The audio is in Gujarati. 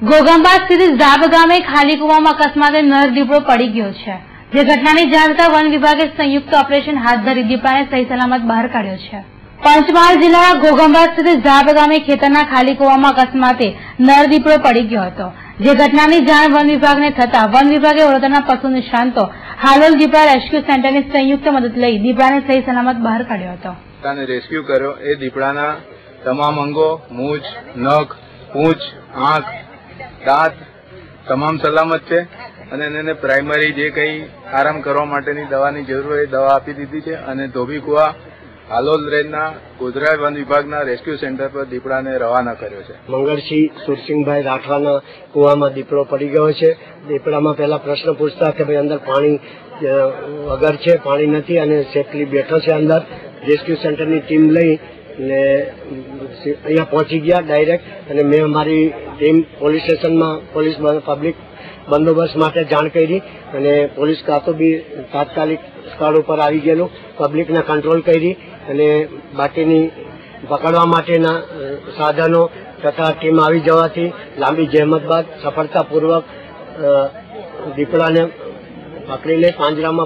ઘોઘંબા સ્થિત ઝાબ ગામે ખાલી કુવામાં અકસ્માતે નર દીપડો પડી ગયો છે, જે ઘટનાની જાણ થતા વન વિભાગે સંયુક્ત ઓપરેશન હાથ ધરી દીપડાને સહી સલામત બહાર કાઢ્યો છે। પંચમહાલ જિલ્લાના ઘોઘંબા સ્થિત ઝાબ ગામે ખેતરના ખાલી કુવામાં અકસ્માતે નર દીપડો પડી ગયો હતો, જે ઘટનાની જાણ વન વિભાગને થતા વન વિભાગે વડોદરાના પશુ નિષ્ણાંતો હાલોલ દીપડા રેસ્ક્યુ સેન્ટરની સંયુક્ત મદદ લઈ દીપડાને સહી સલામત બહાર કાઢ્યો હતો। રેસ્ક્યુ કર્યો એ દીપડાના તમામ અંગો, મૂછ, નખ, પૂંછ, આંખ, દાંત તમામ સલામત છે અને એને પ્રાઇમરી જે કંઈ આરામ કરવા માટેની દવાની જરૂર હોય એ દવા આપી દીધી છે અને ધોબીકુવા હાલોલ રેન્જના ગોધરા વન વિભાગના રેસ્ક્યુ સેન્ટર પર દીપડાને રવાના કર્યો છે। મંગળસિંહ સુરસિંહભાઈ રાઠવાના કુવામાં દીપડો પડી ગયો છે। દીપડામાં પહેલા પ્રશ્ન પૂછતા કે ભાઈ અંદર પાણી વગર છે, પાણી નથી અને સેફલી બેઠો છે અંદર। રેસ્ક્યુ સેન્ટરની ટીમ લઈ ને અહીંયા પહોંચી ગયા ડાયરેક્ટ અને મેં અમારી ટીમ પોલીસ સ્ટેશનમાં પોલીસ પબ્લિક બંદોબસ્ત માટે જાણ કરી અને પોલીસ કાતો બી તાત્કાલિક સ્થળ ઉપર આવી ગયેલું, પબ્લિકને કંટ્રોલ કરી અને બાકીની પકડવા માટેના સાધનો તથા ટીમ આવી જવાથી લાંબી જહેમત બાદ સફળતાપૂર્વક દીપડાને પકડીને પાંજરામાં